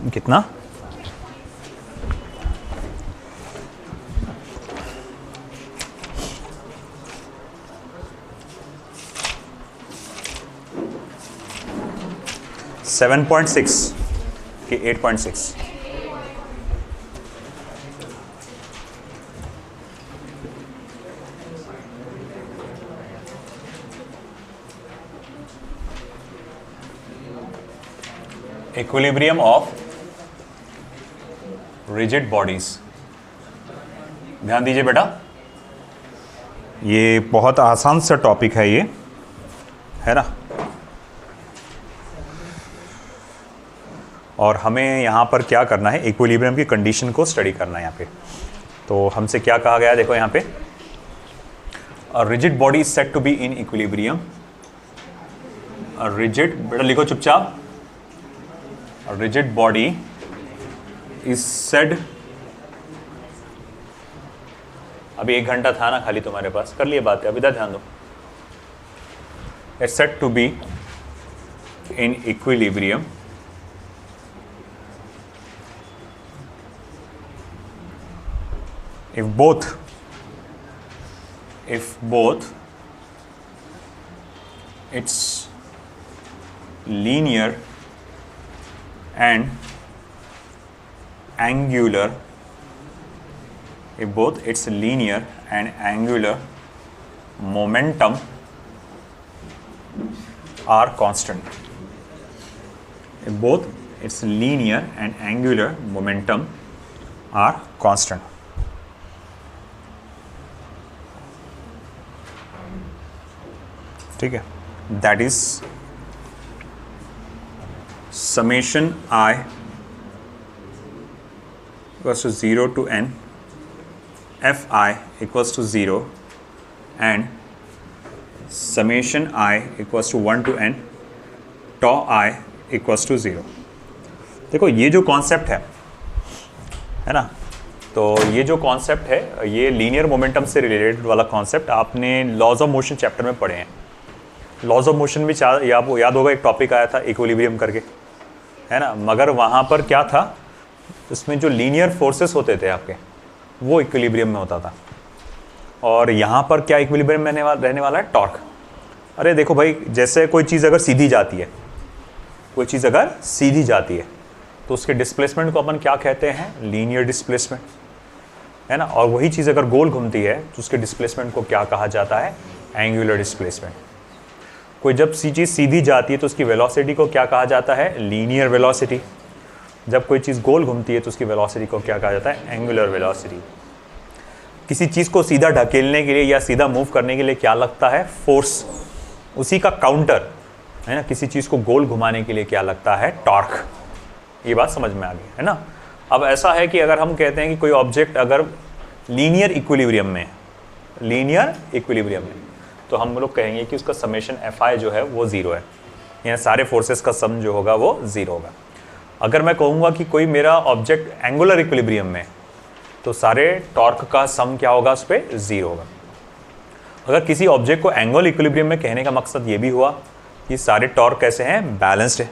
कितना? सेवन 7.6 कि 8.6? Equilibrium of rigid bodies. ध्यान दीजिए बेटा, ये बहुत आसान सा टॉपिक है, ये है ना। और हमें यहाँ पर क्या करना है, इक्विलिब्रियम की कंडीशन को स्टडी करना है यहाँ पे। तो हमसे क्या कहा गया, देखो यहाँ पे, a rigid body is said to be in equilibrium. A rigid, बेटा लिखो चुपचाप, a rigid body is said, अभी 1 घंटा था ना खाली तुम्हारे पास, कर लिए बातें, अभी तक ध्यान दो। It's said to be in equilibrium if both its linear and angular, if both its linear and angular momentum are constant, if both its linear and angular momentum are constant। ठीक है, that is summation i equals to 0 to n f i equals to 0 and summation i equals to 1 to n tau i equals to 0। देखो ये जो concept है ना, तो ये जो कॉन्सेप्ट है, ये लीनियर मोमेंटम से रिलेटेड वाला कॉन्सेप्ट आपने लॉज ऑफ मोशन चैप्टर में पढ़े हैं। लॉज ऑफ मोशन भी आपको याद होगा, एक टॉपिक आया था इक्विलिब्रियम करके, है ना। मगर वहाँ पर क्या था, उसमें जो लीनियर फोर्सेस होते थे आपके, वो इक्विलिब्रियम में होता था। और यहाँ पर क्या इक्विलिब्रियम में रहने वाला है, टॉर्क। अरे देखो भाई, जैसे कोई चीज़ अगर सीधी जाती है, कोई चीज़ अगर सीधी जाती है तो उसके डिस्प्लेसमेंट को अपन क्या कहते हैं, लीनियर डिस्प्लेसमेंट, है ना। और वही चीज़ अगर गोल घूमती है तो उसके डिस्प्लेसमेंट को क्या कहा जाता है, एंगुलर डिस्प्लेसमेंट। कोई जब चीज़ सीधी जाती है तो उसकी वेलोसिटी को क्या कहा जाता है, लीनियर वेलोसिटी। जब कोई चीज़ गोल घूमती है तो उसकी वेलोसिटी को क्या कहा जाता है, एंगुलर वेलोसिटी। किसी चीज़ को सीधा ढकेलने के लिए या सीधा मूव करने के लिए क्या लगता है, फोर्स। उसी का काउंटर, है ना, किसी चीज़ को गोल घुमाने के लिए क्या लगता है, टॉर्क। ये बात समझ में आ गई, है ना। अब ऐसा है कि अगर हम कहते हैं कि कोई ऑब्जेक्ट अगर लीनियर इक्विलिब्रियम में, लीनियर इक्विलिब्रियम में, तो हम लोग कहेंगे कि उसका समेशन एफ आई जो है वो 0 है, यानी सारे फोर्सेस का सम जो होगा वो 0 होगा। अगर मैं कहूँगा कि कोई मेरा ऑब्जेक्ट एंगुलर इक्विलिब्रियम में, तो सारे टॉर्क का सम क्या होगा, उस पर 0 होगा। अगर किसी ऑब्जेक्ट को एंगुलर इक्विलिब्रियम में कहने का मकसद ये भी हुआ कि सारे टॉर्क कैसे हैं, बैलेंस्ड है।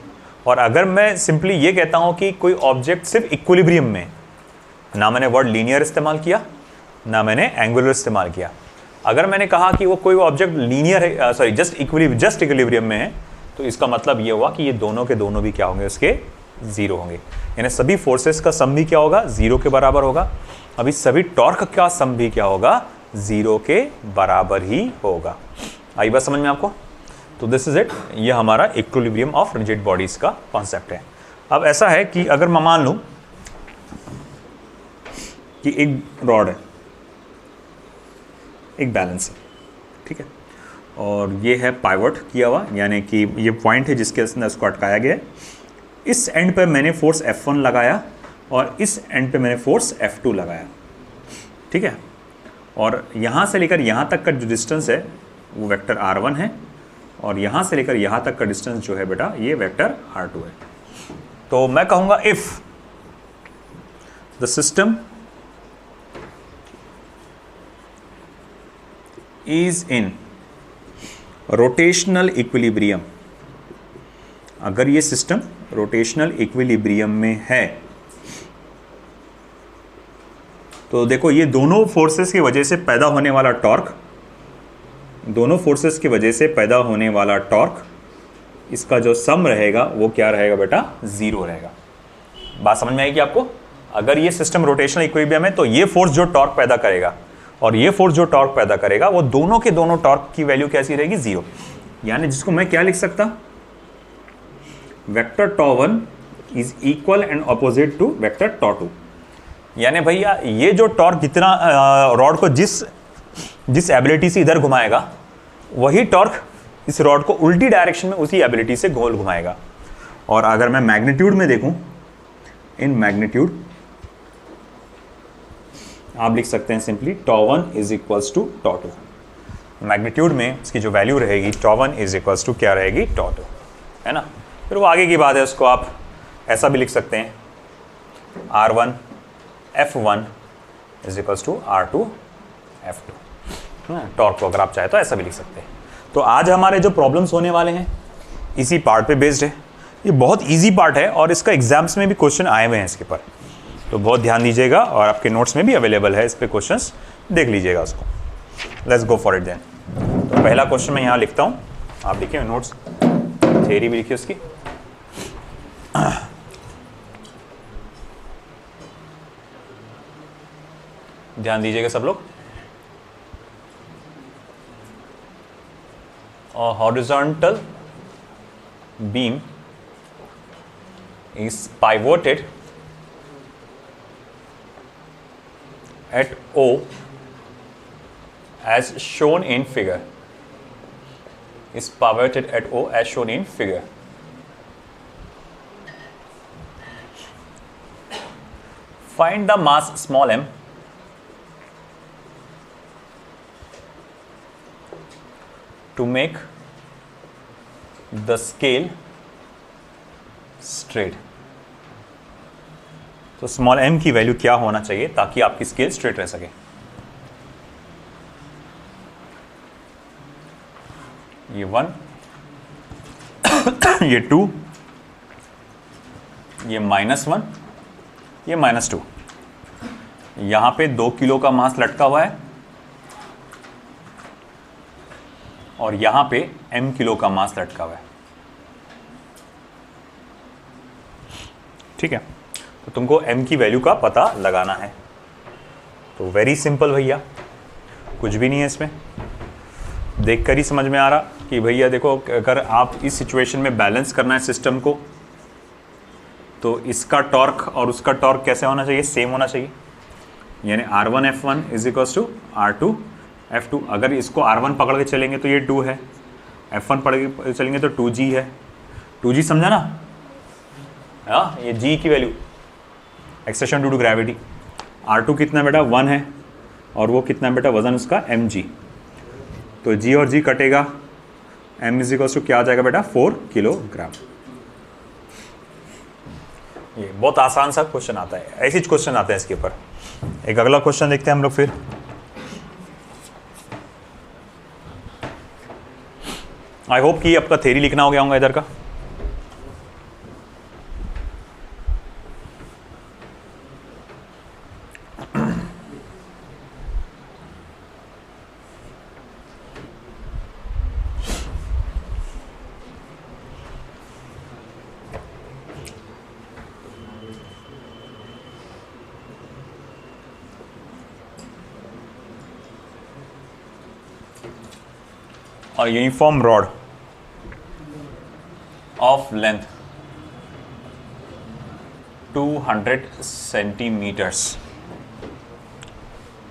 और अगर मैं सिंपली ये कहता हूँ कि कोई ऑब्जेक्ट सिर्फ इक्विलिब्रियम में, ना मैंने वर्ड लीनियर इस्तेमाल किया, ना मैंने एंगुलर इस्तेमाल किया। अगर मैंने कहा कि वो कोई ऑब्जेक्ट लीनियर है, सॉरी जस्ट इक्विलिब्रियम में है, तो इसका मतलब ये हुआ कि ये दोनों के दोनों भी क्या होंगे, उसके 0 होंगे। यानी सभी फोर्सेस का सम भी क्या होगा, 0 के बराबर होगा। अभी सभी टॉर्क का सम भी क्या होगा, 0 के बराबर ही होगा। आई बात समझ में आपको। तो दिस इज इट, ये हमारा इक्विलिब्रियम ऑफ रिजिड बॉडीज का कॉन्सेप्ट है। अब ऐसा है कि अगर मैं मान लूं कि एक रॉड है, एक बैलेंस है, ठीक है, और ये है पाइवट किया हुआ, यानी कि ये पॉइंट है जिसके अंदर इसको अटकाया गया है। इस एंड पर मैंने फोर्स F1 लगाया और इस एंड पे मैंने फोर्स F2 लगाया, ठीक है। और यहाँ से लेकर यहाँ तक का जो डिस्टेंस है वो वेक्टर R1 है, और यहाँ से लेकर यहाँ तक का डिस्टेंस जो है बेटा ये वेक्टर R2 है। तो मैं कहूँगा if the system is in rotational equilibrium, अगर ये सिस्टम रोटेशनल इक्विलिब्रियम में है तो देखो ये दोनों फोर्सेस की वजह से पैदा होने वाला टॉर्क, दोनों फोर्सेस की वजह से पैदा होने वाला टॉर्क, इसका जो सम रहेगा वो क्या रहेगा बेटा, 0 रहेगा। बात समझ में आएगी आपको? अगर ये सिस्टम रोटेशनल इक्विलिब्रियम है तो ये फोर्स जो टॉर्क पैदा करेगा और ये फोर्स जो टॉर्क पैदा करेगा वो दोनों के दोनों टॉर्क की वैल्यू कैसी रहेगी, 0। यानी जिसको मैं क्या लिख सकता, vector tau 1 is equal and opposite to vector tau 2। यानी भैया ये जो टॉर्क जितना रॉड को जिस एबिलिटी से इधर घुमाएगा वही टॉर्क इस रॉड को उल्टी डायरेक्शन में उसी एबिलिटी से गोल घुमाएगा। और अगर मैं मैग्नीट्यूड में देखूं, इन मैग्नीट्यूड आप लिख सकते हैं simply tau 1 is equals to tau 2। Magnitude में इसकी जो वैल्यू रहेगी टॉ 1 इज इक्वल्स टू क्या रहेगी, टॉ 2, है ना। फिर वो आगे की बात है, उसको आप ऐसा भी लिख सकते हैं R1 F1 is equals to R2 F2। Torque को अगर आप चाहे तो ऐसा भी लिख सकते हैं। तो आज हमारे जो प्रॉब्लम्स होने वाले हैं इसी पार्ट पे बेस्ड है। ये बहुत इजी पार्ट है और इसका एग्जाम्स में भी क्वेश्चन आए हुए हैं इसके ऊपर, तो बहुत ध्यान दीजिएगा और आपके नोट्स में भी अवेलेबल है, इस पे क्वेश्चंस देख लीजिएगा उसको। Let's go for it then. तो पहला क्वेश्चन मैं यहाँ लिखता हूँ, आप लिखिए नोट्स, थ्योरी भी लिखिए उसकी। ध्यान दीजिएगा सब लोग। Horizontal beam is pivoted at O as shown in figure, is pivoted at O as shown in figure. Find the mass small m to make the scale straight. तो स्मॉल m की value क्या होना चाहिए ताकि आपकी scale straight रह सके। ये 1, ये 2, ये -1, ये -2। यहां पे 2 किलो का मास लटका हुआ है और यहां पे m किलो का मास लटका हुआ है। ठीक है, तो तुमको m की वैल्यू का पता लगाना है। तो वेरी सिंपल भैया, कुछ भी नहीं है इसमें, देखकर ही समझ में आ रहा कि भैया देखो अगर आप इस सिचुएशन में बैलेंस करना है सिस्टम को तो इसका टॉर्क और उसका टॉर्क कैसे होना चाहिए, सेम होना चाहिए। यानी R1 F1 is equals to R2 F2। अगर इसको R1 पकड़ के चलेंगे तो ये 2 है, F1 पकड़ के चलेंगे तो 2G है। 2G समझा ना, हाँ, ये G की value acceleration due to gravity. R2 कितना बेटा 1 है और वो कितना बेटा वजन उसका mg। तो G और G कटेगा, m इज इक्वल्स टू क्या आ जाएगा बेटा 4 किलोग्राम। ये बहुत आसान सा क्वेश्चन आता है, ऐसे ही क्वेश्चन आते हैं इसके ऊपर। एक अगला क्वेश्चन देखते हैं हम लोग फिर। आई होप कि आपका थ्योरी लिखना हो गया होगा इधर का। A uniform rod of length 200 centimeters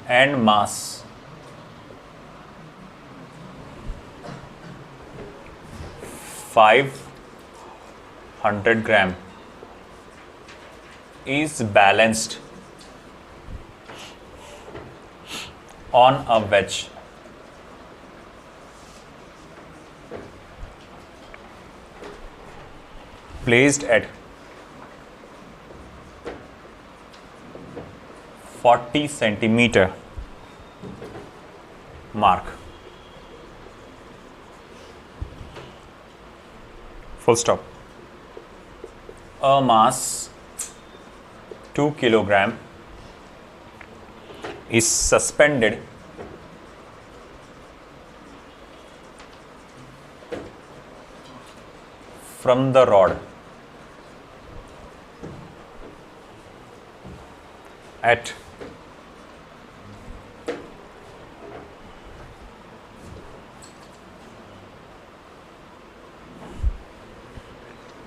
and mass 500 gram is balanced on a wedge placed at 40 centimeter mark. Full stop. a mass 2 kilogram is suspended from the rod at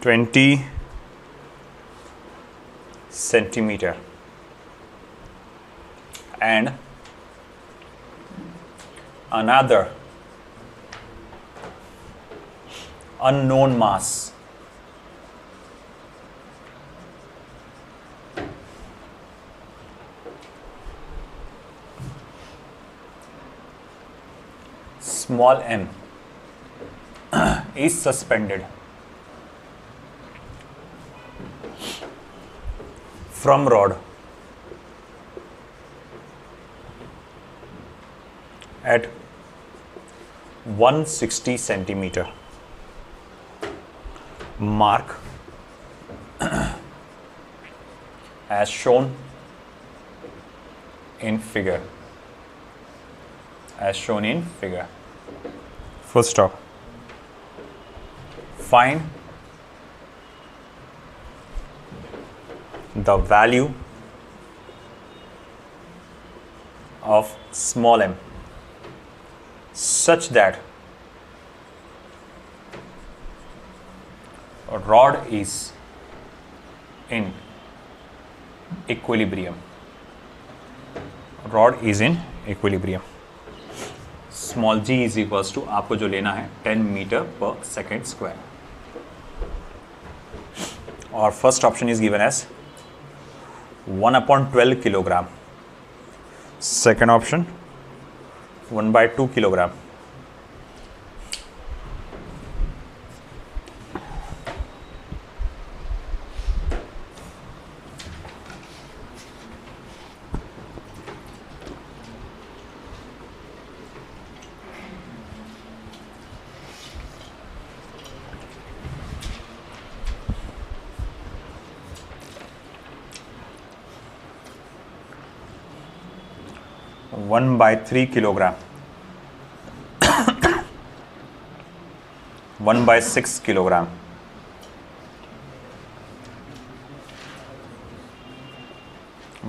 20 centimeter and another unknown mass small m is suspended from rod at 160 centimeter. Mark as shown in figure. As shown in figure. Full stop. Find the value of small m such that a rod is in equilibrium. Rod is in equilibrium. Small g is equals to आपको जो लेना है 10 metre per second square. और first option is given as 1/12 kilogram. Second option 1/2 kilogram. One by 3 kilogram. 1/6 kilogram.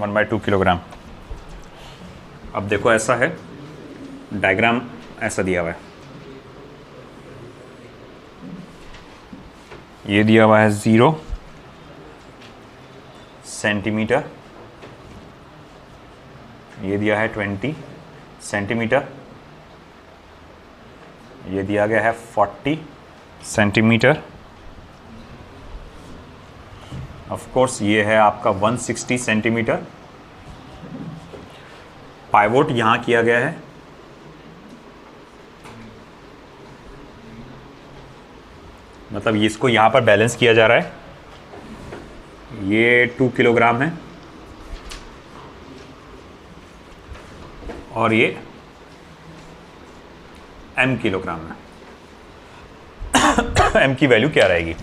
1/2 kilogram. अब देखो ऐसा है, diagram ऐसा दिया हुआ है. ये दिया हुआ है 0 सेंटीमीटर, ये दिया है 20 सेंटीमीटर, ये दिया गया है 40 सेंटीमीटर. ऑफ कोर्स ये है आपका 160 सेंटीमीटर. पाइवोट यहां किया गया है, मतलब इसको यहां पर बैलेंस किया जा रहा है. ये 2 किलोग्राम है और ये m किलोग्राम है. m की वैल्यू क्या रहेगी?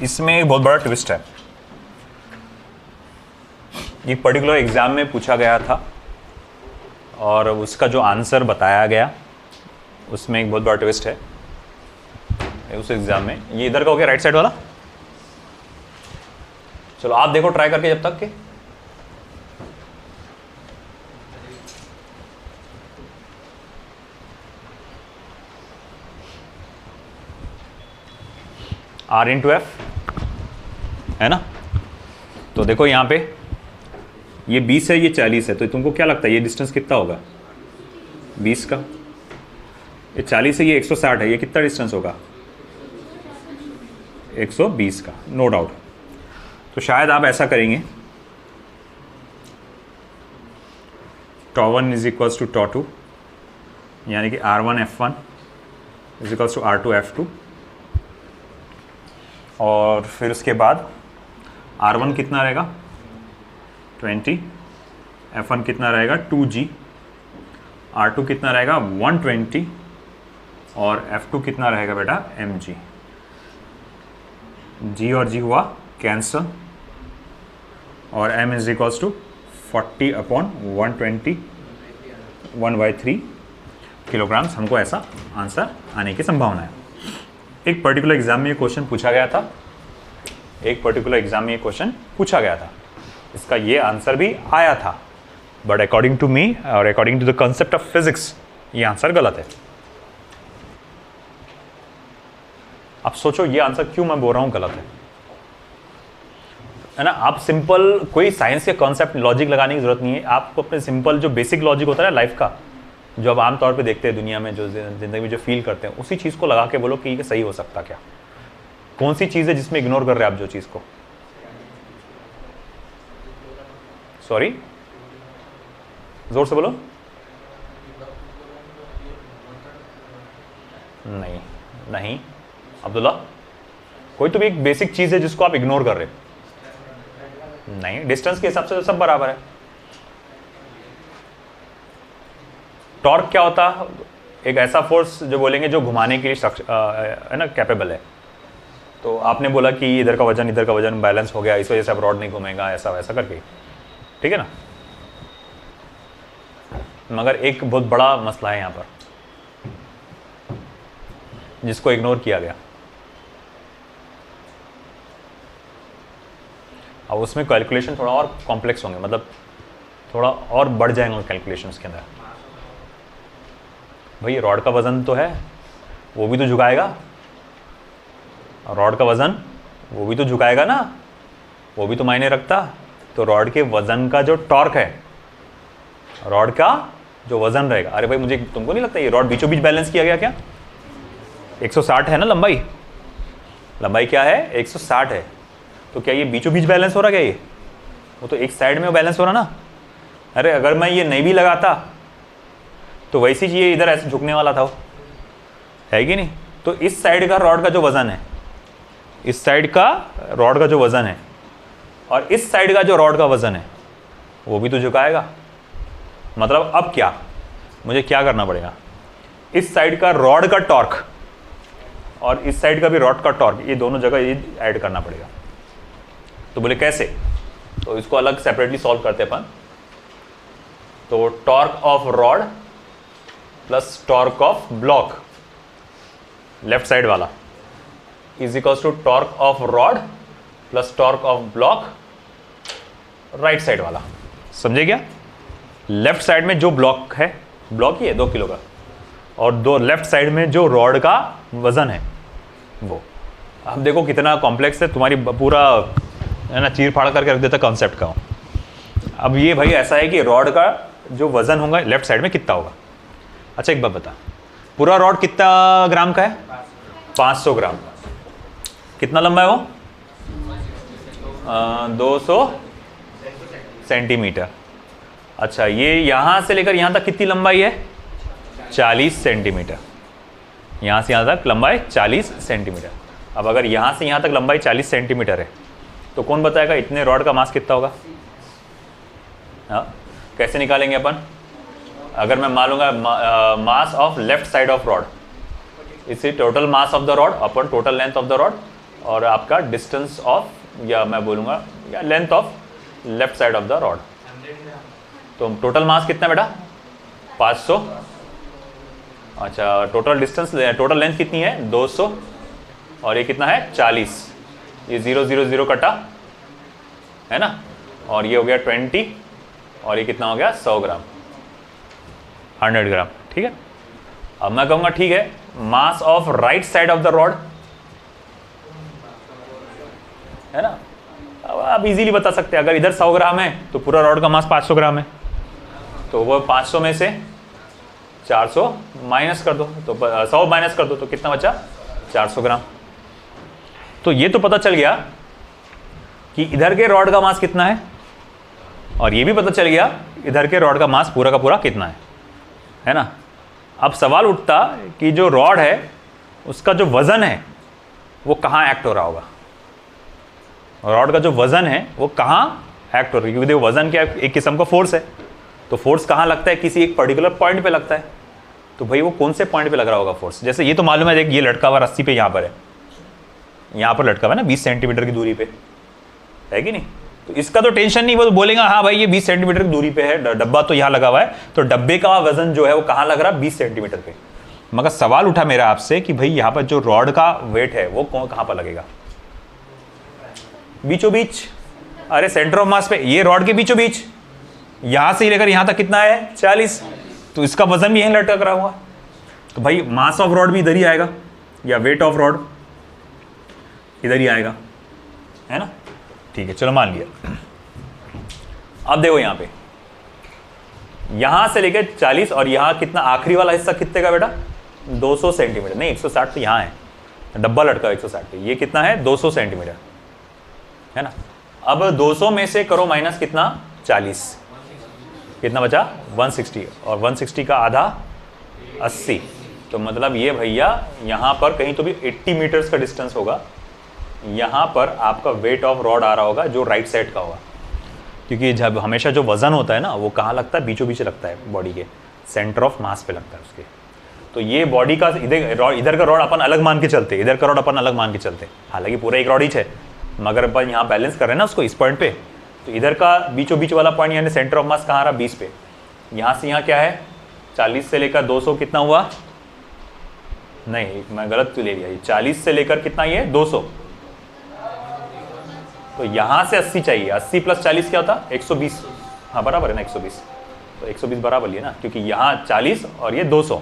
इसमें एक बहुत बड़ा ट्विस्ट है. ये पर्टिकुलर एग्जाम में पूछा गया था और उसका जो आंसर बताया गया उसमें एक बहुत बड़ा ट्विस्ट है उस एग्जाम में. ये इधर का हो गया राइट साइड वाला. चलो आप देखो ट्राई करके जब तक के. R इंटू एफ है ना. तो देखो यहाँ पे ये 20 है, ये 40 है, तो तुमको क्या लगता है ये डिस्टेंस कितना होगा? 20 का. ये 40 है, ये 160 है, ये कितना डिस्टेंस होगा? 120 का, नो डाउट. तो शायद आप ऐसा करेंगे, τ1 इज इक्वल्स टू τ2, यानी कि R1F1 is equals to R2F2, और फिर उसके बाद R1 कितना रहेगा? 20, F1 कितना रहेगा? 2G, R2 कितना रहेगा? 120, और F2 कितना रहेगा बेटा? mg. जी और जी हुआ कैंसल और m is equals to 40/120 1/3 kilograms हमको ऐसा आंसर आने की संभावना है। एक पर्टिकुलर एग्जाम में ये क्वेश्चन पूछा गया था, इसका ये आंसर भी आया था, बट अकॉर्डिंग टू मी और according to the concept of physics ये आंसर गलत है। अब सोचो ये आंसर क्यों मैं बोल रहा हूं गलत है ना। आप सिंपल कोई साइंस के कॉन्सेप्ट लॉजिक लगाने की जरूरत नहीं है, आपको अपने सिंपल जो बेसिक लॉजिक होता है ना लाइफ का, जो आप आमतौर पे देखते हैं दुनिया में, जो जिंदगी में जो फील करते हैं, उसी चीज़ को लगा के बोलो कि ये सही हो सकता क्या। कौन सी चीज़ है जिसमें इग्नोर कर रहे हैं आप जो चीज़ को? सॉरी, जोर से बोलो। नहीं अब्दुल्ला, कोई तो भी एक बेसिक चीज़ है जिसको आप इग्नोर कर रहे हो। नहीं, डिस्टेंस के हिसाब से तो सब बराबर है। टॉर्क क्या होता है? एक ऐसा फोर्स जो बोलेंगे जो घुमाने के लिए है ना कैपेबल है। तो आपने बोला कि इधर का वजन बैलेंस हो गया, इस वजह से अब रॉड नहीं घूमेगा, ऐसा वैसा करके, ठीक है ना। मगर एक बहुत बड़ा मसला है यहाँ पर जिसको इग्नोर किया गया। अब उसमें कैलकुलेशन थोड़ा और कॉम्प्लेक्स होंगे, मतलब थोड़ा और बढ़ जाएंगे कैलकुलेशंस के अंदर। भाई रॉड का वजन तो है, वो भी तो झुकाएगा। रॉड का वजन वो भी तो झुकाएगा ना, वो भी तो मायने रखता। तो रॉड के वजन का जो टॉर्क है, रॉड का जो वजन रहेगा, अरे भाई मुझे तुमको नहीं लगता ये रॉड बीचों बीच बैलेंस किया गया क्या? 160 है ना लंबाई क्या है? 160 है। तो क्या ये बीचों बीच बैलेंस हो रहा क्या? ये वो तो एक साइड में बैलेंस हो रहा ना। अरे अगर मैं ये नहीं भी लगाता तो वैसी ये इधर ऐसे झुकने वाला था, है कि नहीं? तो इस साइड का रॉड का जो वजन है, इस साइड का रॉड का जो वजन है और इस साइड का जो रॉड का वजन है वो भी तो झुकाएगा। मतलब अब क्या, मुझे क्या करना पड़ेगा? इस साइड का रॉड का टॉर्क और इस साइड का भी रॉड का टॉर्क, ये दोनों जगह ये ऐड करना पड़ेगा। तो बोले कैसे? तो इसको अलग सेपरेटली सॉल्व करते हैं अपन। तो torque of rod plus torque of block, left side वाला, is equals to torque of rod plus torque of block right side वाला। समझे क्या? लेफ्ट साइड में जो ब्लॉक है, ब्लॉक ही है 2 किलो का, और दो लेफ्ट साइड में जो रॉड का वजन है वो। अब देखो कितना कॉम्प्लेक्स है, तुम्हारी पूरा है ना चीर फाड़ करके रख देता कॉन्सेप्ट का। अब ये भाई ऐसा है कि रॉड का जो वजन होगा लेफ्ट साइड में कितना होगा? अच्छा एक बात बता, पूरा रॉड कितना ग्राम का है? 500 ग्राम। कितना लंबा है वो? 200 सेंटीमीटर। अच्छा, ये यहाँ से लेकर यहाँ तक कितनी लंबाई है? 40 सेंटीमीटर। यहाँ से यहाँ तक लंबाई 40 सेंटीमीटर। अब अगर यहाँ से यहाँ तक लंबाई 40 सेंटीमीटर है तो कौन बताएगा इतने रॉड का मास कितना होगा? हाँ, कैसे निकालेंगे अपन? अगर मैं मान लूँगा mass of left side of rod, इसी total mass of the rod अपन total length of the rod, और आपका डिस्टेंस ऑफ, या मैं बोलूँगा या length of left side of the rod. तो टोटल मास कितना बेटा? 500। अच्छा, टोटल डिस्टेंस, टोटल लेंथ कितनी है? 200, और ये कितना है? 40। ये 0 0 0 कटा है ना, और ये हो गया 20, और ये कितना हो गया? 100 ग्राम, 100 ग्राम। ठीक है। अब मैं कहूँगा ठीक है, mass of right side of the rod है ना। अब आप इजीली बता सकते हैं, अगर इधर 100 ग्राम है तो पूरा रॉड का मास 500 ग्राम है, तो वो 500 में से 400 माइनस कर दो, तो 100 माइनस कर दो तो कितना बचा? 400 ग्राम। तो ये तो पता चल गया कि इधर के रॉड का मास कितना है, और ये भी पता चल गया इधर के रॉड का मास पूरा का पूरा कितना है ना। अब सवाल उठता कि जो रॉड है उसका जो वजन है वो कहाँ एक्ट हो रहा होगा? रॉड का जो वजन है वो कहाँ एक्ट हो रहा है? क्योंकि देखो वजन क्या है? एक किस्म का फोर्स है, तो फोर्स कहाँ लगता है? किसी एक पर्टिकुलर पॉइंट पे लगता है। तो भाई वो कौन से पॉइंट पे लग रहा होगा फोर्स? जैसे ये तो मालूम है, देख ये लटका हुआ रस्सी पे यहाँ पर है, यहाँ पर लटका हुआ है ना 20 सेंटीमीटर की दूरी पे, है कि नहीं? तो इसका तो टेंशन नहीं, वो तो बोलेगा हाँ भाई ये 20 सेंटीमीटर की दूरी पे है, डब्बा तो यहाँ लगा हुआ है, तो डब्बे का वजन जो है वो कहाँ लग रहा है? 20 सेंटीमीटर पे। मगर सवाल उठा मेरा आपसे कि भाई यहाँ पर जो रॉड का वेट है वो कहाँ पर लगेगा? बीचों बीच। अरे सेंटर ऑफ मास पे, ये रॉड के बीचों बीच, यहां से लेकर यहां तक कितना है? 40। तो इसका वजन भी यहीं लटक रहा हुआ, तो भाई मास ऑफ रॉड भी इधर ही आएगा, या वेट ऑफ रॉड इधर ही आएगा, है ना? ठीक है, चलो मान लिया। अब देखो यहां पे, यहां से लेकर 40 और यहां कितना आखिरी वाला हिस्सा कितने का बेटा? 200 सेंटीमीटर। नहीं 160 तो यहां है, डब्बा लटका 160 पे, ये कितना है? 200 सेंटीमीटर, है ना? अब 200 में से करो माइनस कितना? 40, कितना बचा? 160, और 160 का आधा 80। तो मतलब ये भैया यहाँ पर कहीं तो भी 80 मीटर्स का डिस्टेंस होगा, यहाँ पर आपका वेट ऑफ रॉड आ रहा होगा जो राइट साइड का होगा, क्योंकि जब हमेशा जो वजन होता है ना वो कहाँ लगता है? बीचों बीच लगता है, बॉडी के सेंटर ऑफ मास पे लगता है उसके। तो ये बॉडी का इधर का रॉड अपन अलग मान के चलते, इधर का रॉड अपन अलग मान के चलते, हालांकि पूरा एक रॉड ही है, मगर अपन यहाँ बैलेंस कर रहे हैं ना उसको इस पॉइंट पे। तो इधर का बीचों बीच वाला पॉइंट यानी सेंटर ऑफ मास कहाँ आ रहा? 20 पे। यहाँ से यहाँ क्या है? 40 से लेकर 200 कितना हुआ? नहीं मैं गलत ले लिया, 40 से लेकर कितना ये? 200। तो यहाँ से 80 चाहिए, 80 प्लस 40 क्या होता? 120। हाँ बराबर है ना 120, तो 120 बराबर लिए ना, क्योंकि यहाँ 40 और ये 200।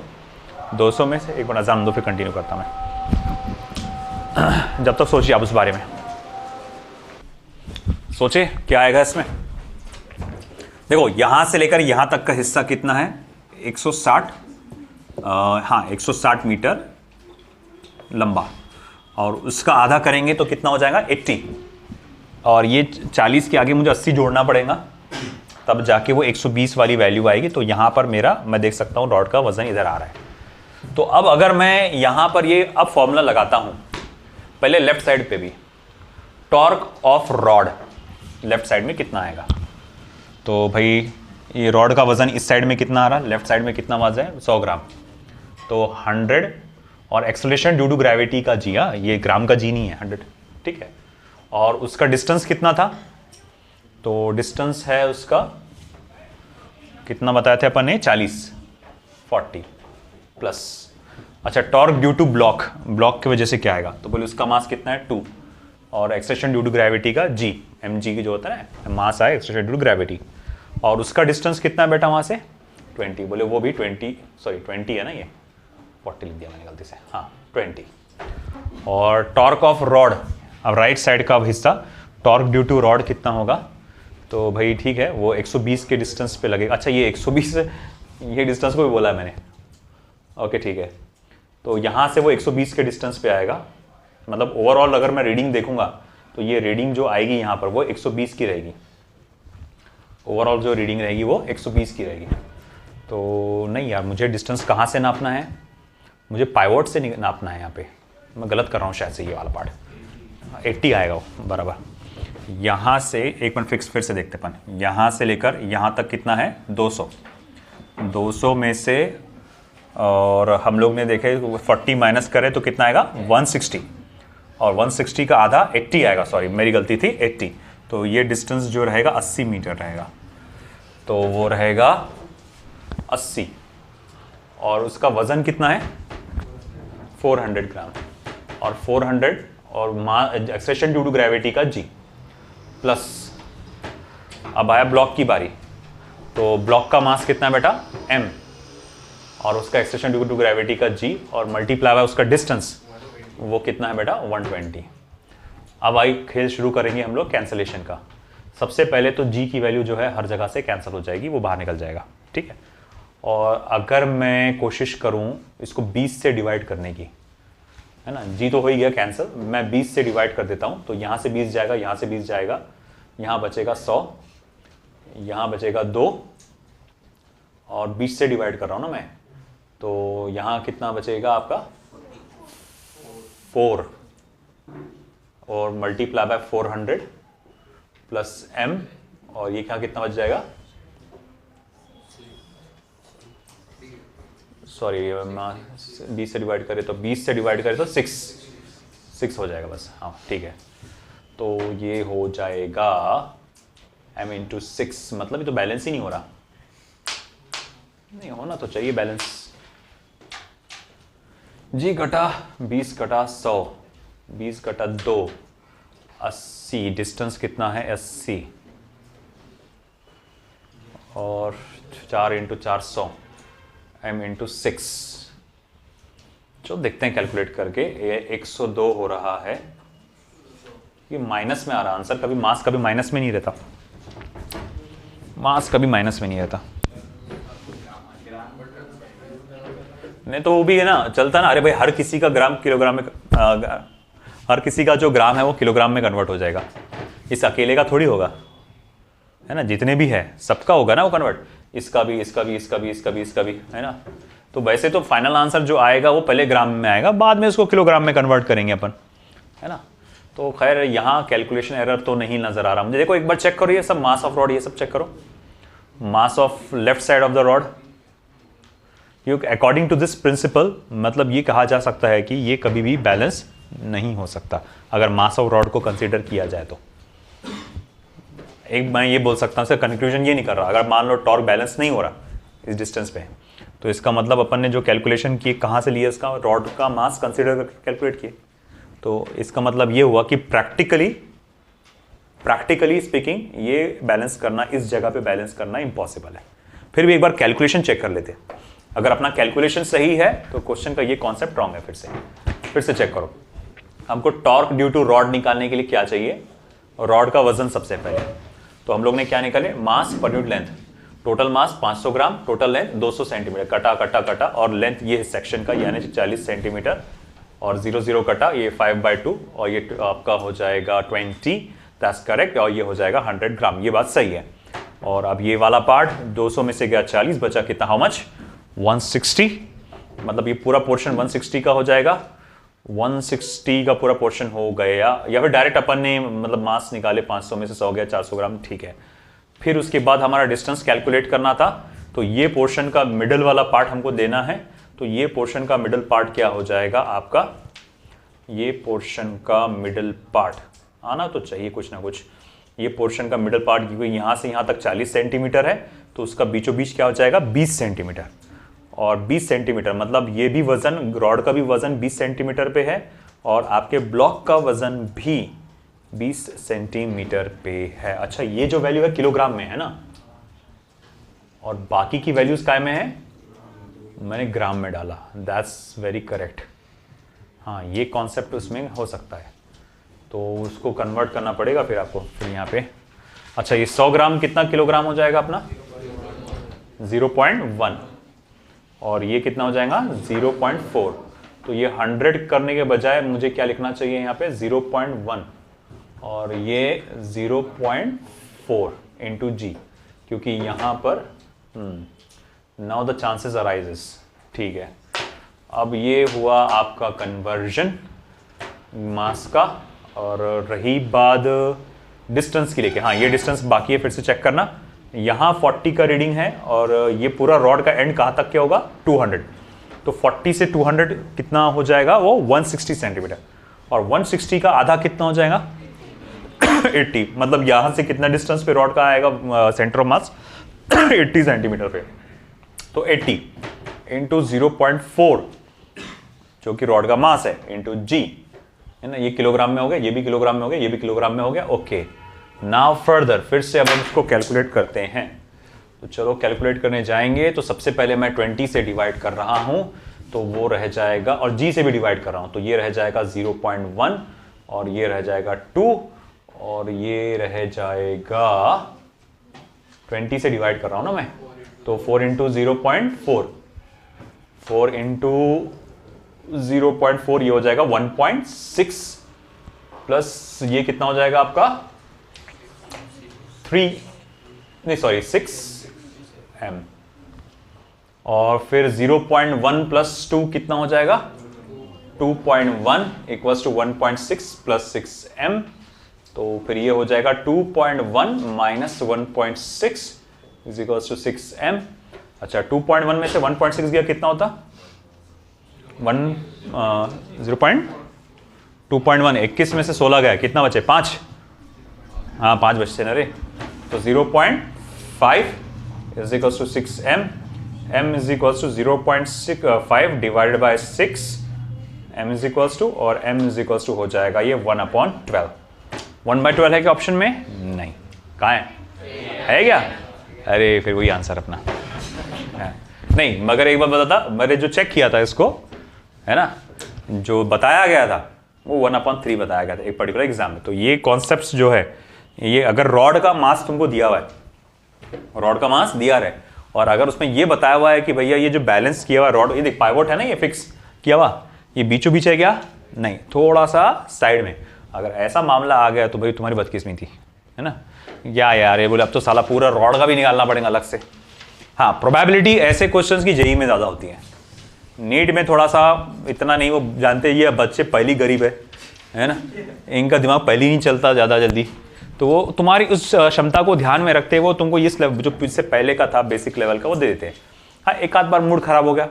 200 में से एक बार एग्जाम दो, फिर कंटिन्यू करता मैं, जब तक सोचिए आप उस बारे में, सोचे क्या आएगा इसमें। देखो यहां से लेकर यहां तक का हिस्सा कितना है? 160, हाँ 160 मीटर लंबा, और उसका आधा करेंगे तो कितना हो जाएगा? 80। और ये 40 के आगे मुझे 80 जोड़ना पड़ेगा, तब जाके वो 120 वाली वैल्यू आएगी। तो यहां पर मेरा, मैं देख सकता हूं रॉड का वजन इधर आ रहा है। तो अब अगर मैं यहां पर ये अब फॉर्मूला लगाता हूं, पहले लेफ्ट साइड पे भी, torque of rod left side में कितना आएगा? तो भाई ये रॉड का वजन इस साइड में कितना आ रहा है? लेफ्ट साइड में कितना वजन है? 100 ग्राम। तो 100, और एक्सेलरेशन ड्यू टू ग्रेविटी का जी, ये ग्राम का जी नहीं है, 100, ठीक है। और उसका डिस्टेंस कितना था? तो डिस्टेंस है उसका कितना बताए थे अपन ने? 40 प्लस, अच्छा torque due to block, block की वजह से क्या आएगा? तो बोले उसका मास कितना है? 2, और एक्सेलरेशन ड्यू टू ग्रेविटी का जी, एम जी की जो होता है ना, मास आए एक्सेलरेशन ड्यू टू ग्रेविटी, और उसका डिस्टेंस कितना है बेटा वहाँ से? 20। बोले वो भी 20 है ना, ये 40 लिख दिया मैंने गलती से, हाँ 20। और टॉर्क ऑफ रॉड, अब राइट साइड का हिस्सा, टॉर्क ड्यू टू रॉड कितना होगा? तो भाई ठीक है, वो 120 के डिस्टेंस पे लगेगा। अच्छा ये 120 ये डिस्टेंस को भी बोला है मैंने, ओके ठीक है। तो यहाँ से वो 120 के डिस्टेंस पे आएगा, मतलब ओवरऑल अगर मैं रीडिंग देखूंगा तो ये रीडिंग जो आएगी यहाँ पर वो 120 की रहेगी, ओवरऑल जो रीडिंग रहेगी वो 120 की रहेगी। तो नहीं यार, मुझे डिस्टेंस कहाँ से नापना है? मुझे पाइवोट से नापना है। यहाँ पे मैं गलत कर रहा हूँ शायद से, ये वाला पार्ट 80 आएगा वो बराबर। यहाँ से एक मिनट फिक्स फिर से देखते अपन, यहाँ से लेकर यहाँ तक कितना है? 200। 200 में से, और हम लोग ने देखे 40 माइनस करें तो कितना आएगा? 160, और 160 का आधा 80 आएगा, सॉरी मेरी गलती थी 80। तो ये डिस्टेंस जो रहेगा 80 मीटर रहेगा, तो वो रहेगा 80, और उसका वजन कितना है? 400 ग्राम, और 400 और एक्सेलरेशन ड्यू टू ग्रेविटी का जी प्लस। अब आया ब्लॉक की बारी, तो ब्लॉक का मास कितना है बेटा? m, और उसका एक्सेलरेशन ड्यू टू ग्रेविटी का g, और मल्टीप्लाई बाय उसका डिस्टेंस, वो कितना है बेटा? 120। अब आई खेल शुरू करेंगे हम लोग कैंसलेशन का। सबसे पहले तो g की वैल्यू जो है हर जगह से कैंसिल हो जाएगी, वो बाहर निकल जाएगा, ठीक है। और अगर मैं कोशिश करूं इसको 20 से डिवाइड करने की, है ना, g तो हो ही गया कैंसिल, मैं 20 से डिवाइड कर देता हूं, तो यहां से 20 जाएगा, यहां से 20 जाएगा, यहां बचेगा 100, यहां बचेगा 2, और 20 से डिवाइड कर रहा हूं ना मैं, तो यहां कितना बचेगा आपका? 4, और मल्टीप्लाई बाय 400 प्लस m, और ये क्या कितना बच जाएगा? सॉरी 20 से डिवाइड करें तो 20 से डिवाइड करें तो 6 6 हो जाएगा बस, हाँ ठीक है। तो ये हो जाएगा m इंटू 6, मतलब ये तो बैलेंस ही नहीं हो रहा, नहीं होना तो चाहिए बैलेंस। g घटा 20 घटा 100, 20 घटा 2, 80, डिस्टेंस कितना है 80, और 4 इंटू 400 m इंटू 6, जो देखते हैं कैलकुलेट करके, ये 102 हो रहा है। ये माइनस में आ रहा आंसर, कभी मास कभी माइनस में नहीं रहता, मास कभी माइनस में नहीं रहता। नहीं तो वो भी है ना, चलता ना, अरे भाई हर किसी का ग्राम किलोग्राम में, हर किसी का जो ग्राम है वो किलोग्राम में कन्वर्ट हो जाएगा, इस अकेले का थोड़ी होगा, है ना, जितने भी है सबका होगा ना वो कन्वर्ट, इसका भी, इसका भी, इसका भी, इसका भी, इसका भी, है ना। तो वैसे तो फाइनल आंसर जो आएगा वो पहले ग्राम में आएगा, बाद में उसको किलोग्राम में कन्वर्ट करेंगे अपन, है ना। तो खैर यहाँ कैलकुलेशन एरर तो नहीं नजर आ रहा मुझे। देखो एक बार चेक करो ये सब, मास ऑफ रॉड ये सब चेक करो, mass of left side of the rod, you according to this principle, मतलब ये कहा जा सकता है कि ये कभी भी बैलेंस नहीं हो सकता अगर मास ऑफ रॉड को कंसीडर किया जाए तो। एक मैं ये बोल सकता हूँ, इसका कंक्लूजन ये नहीं कर रहा, अगर मान लो टॉर्क बैलेंस नहीं हो रहा इस डिस्टेंस पे, तो इसका मतलब अपन ने जो कैलकुलेशन की कहाँ से लिया, इसका रॉड का मास कंसीडर करके कैलकुलेट किए, तो इसका मतलब ये हुआ कि प्रैक्टिकली स्पीकिंग ये बैलेंस करना, इस जगह पे बैलेंस करना इम्पॉसिबल है। फिर भी एक बार कैलकुलेशन चेक कर लेते, अगर अपना कैलकुलेशन सही है तो क्वेश्चन का ये कॉन्सेप्ट रॉन्ग है। फिर से चेक करो, हमको टॉर्क ड्यू टू रॉड निकालने के लिए क्या चाहिए, रॉड का वजन सबसे पहले, तो हम लोग ने क्या निकाले, मास पर unit length, total mass 500 gram, total length 200 centimetre, कटा कटा कटा, और लेंथ ये सेक्शन का यानी 40 सेंटीमीटर, और 0 0 कटा, ये 5/2, और ये आपका हो जाएगा 20, दैट्स करेक्ट, और ये हो जाएगा 100 ग्राम, ये बात सही है। और अब ये वाला पार्ट 200 में से गया 40, बचा कितना, हाउ मच, 160, मतलब ये पूरा पोर्शन 160 का हो जाएगा, 160 का पूरा पोर्शन हो गया, या फिर डायरेक्ट अपन ने मतलब मास निकाले 500 में से 100 गया 400 ग्राम, ठीक है। फिर उसके बाद हमारा डिस्टेंस कैलकुलेट करना था, तो ये पोर्शन का मिडल वाला पार्ट हमको देना है, तो ये पोर्शन का मिडल पार्ट क्या हो जाएगा आपका, ये पोर्शन का मिडल पार्ट आना तो चाहिए कुछ ना कुछ, ये पोर्शन का मिडल पार्ट, क्योंकि यहाँ से यहाँ तक 40 सेंटीमीटर है, तो उसका बीचों बीच क्या हो जाएगा 20 सेंटीमीटर, और 20 सेंटीमीटर मतलब ये भी वजन, रॉड का भी वजन 20 सेंटीमीटर पे है, और आपके ब्लॉक का वजन भी 20 सेंटीमीटर पे है। अच्छा, ये जो वैल्यू है किलोग्राम में है ना, और बाकी की वैल्यूज काय में है, मैंने ग्राम में डाला, दैट्स वेरी करेक्ट। हाँ, ये कॉन्सेप्ट उसमें हो सकता है, तो उसको कन्वर्ट करना पड़ेगा फिर आपको, फिर यहाँ पे। अच्छा, ये 100 ग्राम कितना किलोग्राम हो जाएगा अपना, 0.1, और ये कितना हो जाएगा 0.4, तो ये 100 करने के बजाय मुझे क्या लिखना चाहिए यहाँ पे 0.1, और ये 0.4 इंटू जी, क्योंकि यहाँ पर नाउ द चांसेस अराइजेस, ठीक है। अब ये हुआ आपका कन्वर्जन मास का, और रही बात डिस्टेंस की लेके, हाँ ये डिस्टेंस बाकी है, फिर से चेक करना, यहाँ 40 का रीडिंग है, और ये पूरा रॉड का एंड कहाँ तक क्या होगा 200, तो 40 से 200 कितना हो जाएगा वो 160 सेंटीमीटर, और 160 का आधा कितना हो जाएगा 80, मतलब यहाँ से कितना डिस्टेंस पे रॉड का आएगा सेंटर ऑफ मास 80 सेंटीमीटर पे, तो 80 इंटू 0.4 जो कि रॉड का मास है, इंटू जी, है ना, ये किलोग्राम में हो गया, ये भी किलोग्राम में हो गया, ये भी किलोग्राम में हो गया, ओके। नाउ फर्दर, फिर से अब हम इसको कैलकुलेट करते हैं, तो चलो कैलकुलेट करने जाएंगे, तो सबसे पहले मैं 20 से डिवाइड कर रहा हूं, तो वो रह जाएगा, और जी से भी डिवाइड कर रहा हूं, तो ये रह जाएगा 0.1, और ये रह जाएगा 2, और ये रह जाएगा 20 से डिवाइड कर रहा हूं ना मैं, तो 4 इंटू 0.4, 4 इंटू 0.4, ये हो जाएगा 1.6, प्लस ये कितना हो जाएगा आपका 6 m, और फिर 0.1 प्लस 2 कितना हो जाएगा 2.1 इक्वल्स टू 1.6 प्लस 6 m, तो फिर ये हो जाएगा 2.1 minus 1.6 is equals to 6 m। अच्छा, 2.1 में से 1.6 गया कितना होता 0.1, 2.1, 21 में से 16 गया, कितना बचे? 5। हाँ 5 बचते ना रे। तो 0.5 is equals to 6m, m is equals to 0.5 divided by 6, m is equals to, और m इज इक्वल्स टू हो जाएगा ये 1/12। 1/12 है क्या ऑप्शन में? नहीं। कहाँ है क्या? अरे फिर वही आंसर अपना है। नहीं, मगर एक बार बताता, मैंने जो चेक किया था इसको, है ना, जो बताया गया था वो 1/3 बताया गया था एक पर्टिकुलर एग्जाम में। तो ये कॉन्सेप्ट्स जो है, ये अगर रॉड का मास तुमको दिया हुआ है, रॉड का मास दिया रहे, और अगर उसमें ये बताया हुआ है कि भैया ये जो बैलेंस किया हुआ रॉड, ये देख पाइवोट है ना, ये फिक्स किया हुआ, ये बीचों बीच है क्या? नहीं, थोड़ा सा साइड में। अगर ऐसा मामला आ गया तो भाई तुम्हारी बदकिस्मती, है ना। क्या यार, ये बोले अब तो साला पूरा रॉड का भी निकालना पड़ेगा अलग से। हाँ, प्रोबेबिलिटी ऐसे क्वेश्चंस की जेईई में ज़्यादा होती है, नीट में थोड़ा सा इतना नहीं, वो जानते ये बच्चे पहली गरीब है ना, इनका दिमाग पहली नहीं चलता ज़्यादा जल्दी, तो वो तुम्हारी उस क्षमता को ध्यान में रखते वो तुमको इस लेवल जो इससे पहले का था बेसिक लेवल का वो दे देते हैं। हाँ, एक आध बार मूड खराब हो गया,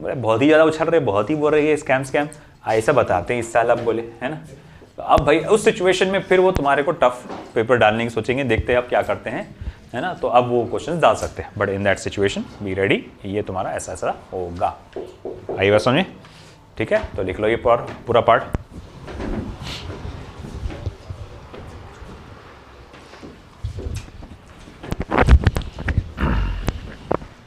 बोले बहुत ही ज़्यादा उछल रहे, बहुत ही बोल रहे हैं स्कैम, ऐसा बताते हैं इस साल, अब बोले, है ना। तो अब भाई उस सिचुएशन में फिर वो तुम्हारे को टफ पेपर डालने की सोचेंगे, देखते हैं आप क्या करते हैं, है ना। तो अब वो क्वेश्चन डाल सकते हैं, but in that situation be ready, ये तुम्हारा ऐसा ऐसा होगा। आइए बात समझे, ठीक है। तो लिख लो ये पूरा पार्ट।